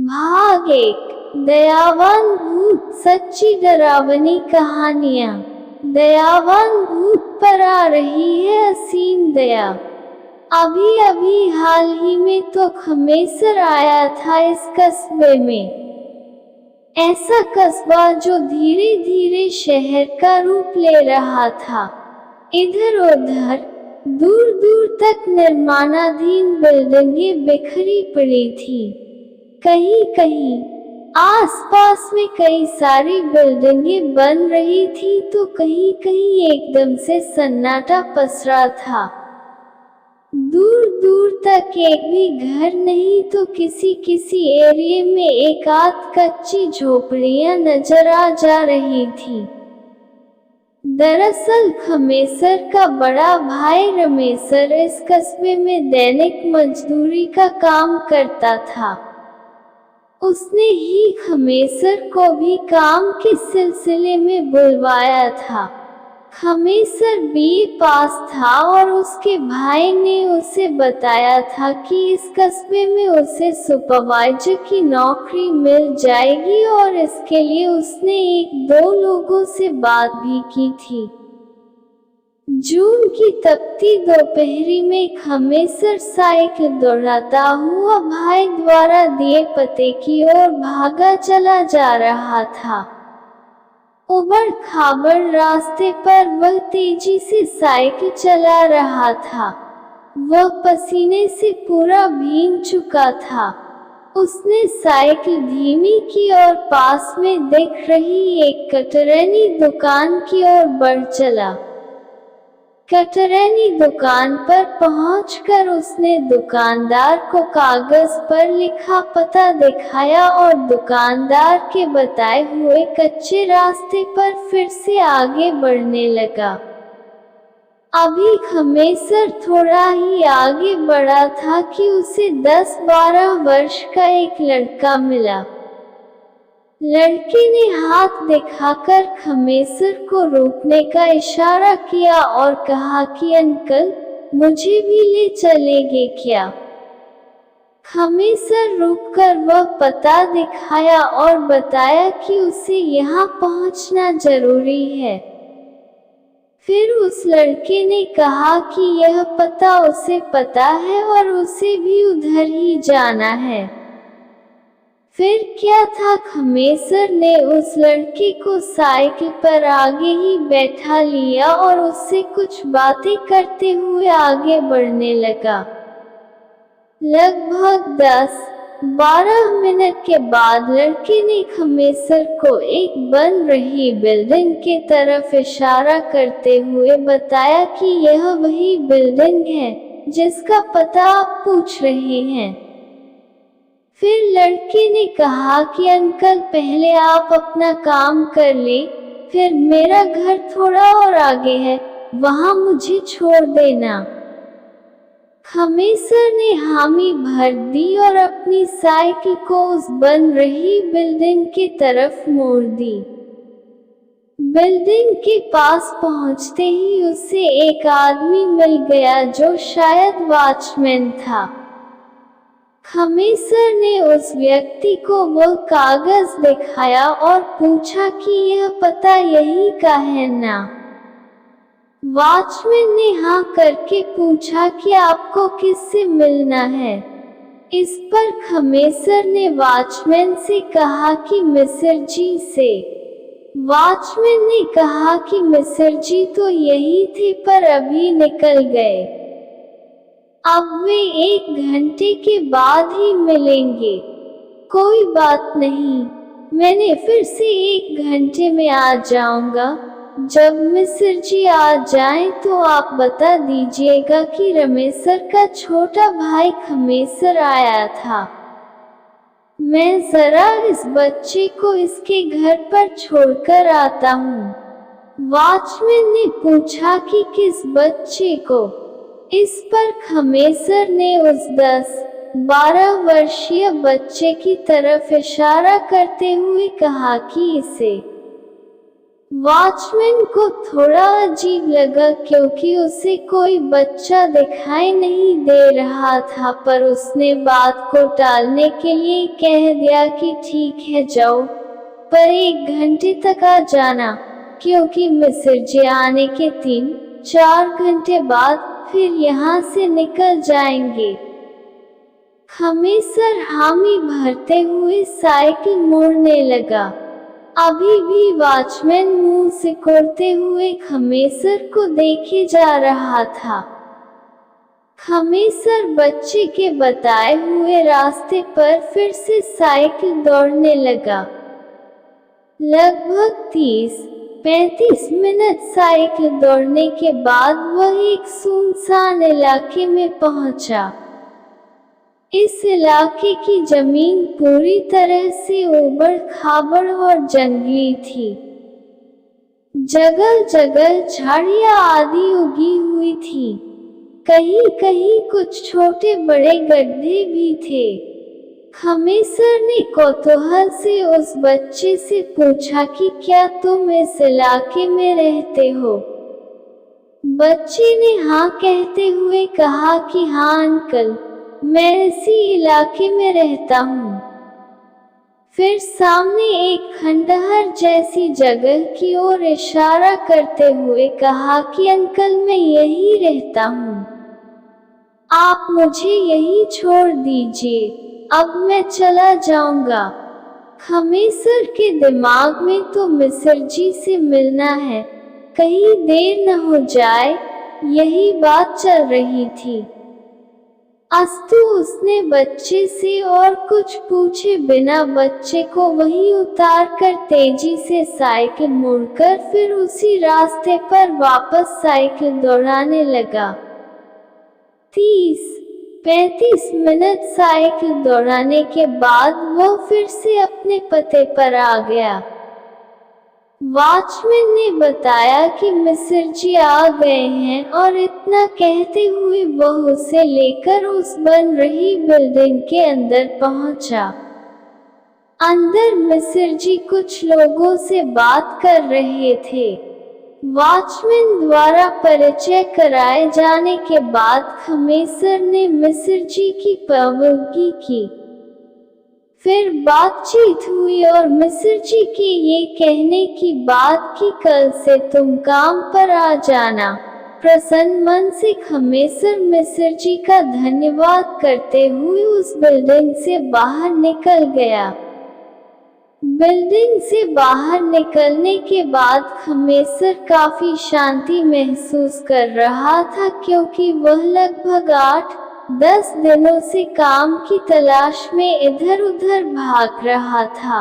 भाग एक। दयावान भूत। सच्ची डरावनी कहानियाँ। दयावान भूत पर आ रही है असीम दया। अभी अभी हाल ही में तो खमेसर आया था इस कस्बे में। ऐसा कस्बा जो धीरे धीरे शहर का रूप ले रहा था। इधर उधर दूर दूर तक निर्माणाधीन बिल्डिंगें बिखरी पड़ी थी। कहीं कहीं आसपास में कई सारी बिल्डिंगें बन रही थी तो कहीं कहीं एकदम से सन्नाटा पसरा था। दूर दूर तक एक भी घर नहीं तो किसी किसी एरिया में एक आध कच्ची झोपड़ियां नजर आ जा रही थी। दरअसल खमेसर का बड़ा भाई रमेसर इस कस्बे में दैनिक मजदूरी का काम करता था। उसने ही खमेसर को भी काम के सिलसिले में बुलवाया था। खमेसर बीए पास था और उसके भाई ने उसे बताया था कि इस कस्बे में उसे सुपरवाइजर की नौकरी मिल जाएगी और इसके लिए उसने एक दो लोगों से बात भी की थी। जून की तपती दोपहरी में खमेसर साइकिल दौड़ाता हुआ भाई द्वारा दिए पते की ओर भागा चला जा रहा था। उबड़ खाबड़ रास्ते पर वह तेजी से साइकिल चला रहा था। वह पसीने से पूरा भीग चुका था। उसने साइकिल धीमी की और पास में दिख रही एक कटरैनी दुकान की ओर बढ़ चला। कटरैनी दुकान पर पहुंचकर उसने दुकानदार को कागज पर लिखा पता दिखाया और दुकानदार के बताए हुए कच्चे रास्ते पर फिर से आगे बढ़ने लगा। अभी खमेसर थोड़ा ही आगे बढ़ा था कि उसे 10-12 वर्ष का एक लड़का मिला। लड़के ने हाथ दिखाकर खमेसर को रोकने का इशारा किया और कहा कि अंकल, मुझे भी ले चलेंगे क्या? खमेसर रुककर वह पता दिखाया और बताया कि उसे यहाँ पहुँचना जरूरी है। फिर उस लड़के ने कहा कि यह पता उसे पता है और उसे भी उधर ही जाना है। फिर क्या था, खमेसर ने उस लड़के को साइकिल पर आगे ही बैठा लिया और उससे कुछ बातें करते हुए आगे बढ़ने लगा। लगभग 10-12 मिनट के बाद लड़के ने खमेसर को एक बन रही बिल्डिंग के तरफ इशारा करते हुए बताया कि यह वही बिल्डिंग है जिसका पता आप पूछ रहे हैं। फिर लड़के ने कहा कि अंकल, पहले आप अपना काम कर ले, फिर मेरा घर थोड़ा और आगे है, वहां मुझे छोड़ देना। खमेसर ने हामी भर दी और अपनी साइकिल को उस बन रही बिल्डिंग की तरफ मोड़ दी। बिल्डिंग के पास पहुंचते ही उसे एक आदमी मिल गया जो शायद वॉचमैन था। खमेसर ने उस व्यक्ति को वो कागज दिखाया और पूछा कि यह पता यही का है ना? वॉचमैन ने हाँ करके पूछा कि आपको किससे मिलना है? इस पर खमेसर ने वॉचमैन से कहा कि मिस्र जी से। वॉचमैन ने कहा कि मिस्र जी तो यही थे पर अभी निकल गए। अब वे 1 घंटे के बाद ही मिलेंगे। कोई बात नहीं, मैंने फिर से 1 घंटे में आ जाऊंगा। जब मिस्र जी आ जाएं तो आप बता दीजिएगा कि रमेसर का छोटा भाई खमेसर आया था। मैं जरा इस बच्चे को इसके घर पर छोड़कर आता हूँ। वॉचमैन ने पूछा कि किस बच्चे को? इस पर खमेसर ने उस 10-12 वर्षीय बच्चे की तरफ इशारा करते हुए कहा कि इसे। वॉचमैन को थोड़ा अजीब लगा क्योंकि उसे कोई बच्चा दिखाई नहीं दे रहा था, पर उसने बात को टालने के लिए कह दिया कि ठीक है जाओ, पर 1 घंटे तक आ जाना, क्योंकि मिस्र जी आने के 3-4 घंटे बाद फिर यहाँ से निकल जाएंगे। खमेसर हामी भरते हुए साइकिल मोड़ने लगा। अभी भी वॉचमैन मुंह सिकोड़ते हुए खमेसर को देखे जा रहा था। खमेसर बच्चे के बताए हुए रास्ते पर फिर से साइकिल दौड़ने लगा। लगभग 30-35 मिनट साइकिल दौड़ने के बाद वह एक सुनसान इलाके में पहुंचा। इस इलाके की जमीन पूरी तरह से ऊबड़-खाबड़ और जंगली थी। जगह जगह झाड़ियां आदि उगी हुई थी। कहीं कहीं कुछ छोटे बड़े गड्ढे भी थे। खमेसर ने कौतूहल से उस बच्चे से पूछा कि क्या तुम इस इलाके में रहते हो? बच्चे ने हाँ कहते हुए कहा कि हाँ अंकल, मैं इसी इलाके में रहता हूँ। फिर सामने एक खंडहर जैसी जगह की ओर इशारा करते हुए कहा कि अंकल मैं यही रहता हूँ, आप मुझे यही छोड़ दीजिए, अब मैं चला जाऊंगा। खमेसर के दिमाग में तो मिस्र जी से मिलना है, कहीं देर न हो जाए, यही बात चल रही थी। अस्तु उसने बच्चे से और कुछ पूछे बिना बच्चे को वहीं उतार कर तेजी से साइकिल मोड़कर फिर उसी रास्ते पर वापस साइकिल दौड़ाने लगा। 30-35 मिनट साइकिल दौड़ाने के बाद वह फिर से अपने पते पर आ गया। वॉचमैन ने बताया कि मिस्र जी आ गए हैं और इतना कहते हुए वह उसे लेकर उस बन रही बिल्डिंग के अंदर पहुंचा। अंदर मिस्र जी कुछ लोगों से बात कर रहे थे। वॉचमैन द्वारा परिचय कराए जाने के बाद खमेसर ने मिस्र जी की पैरवी की। फिर बातचीत हुई और मिस्र जी के ये कहने की बात कि कल से तुम काम पर आ जाना। प्रसन्न मन से खमेसर मिस्र जी का धन्यवाद करते हुए उस बिल्डिंग से बाहर निकल गया। बिल्डिंग से बाहर निकलने के बाद खमेसर काफी शांति महसूस कर रहा था, क्योंकि वह लगभग 8-10 दिनों से काम की तलाश में इधर उधर भाग रहा था।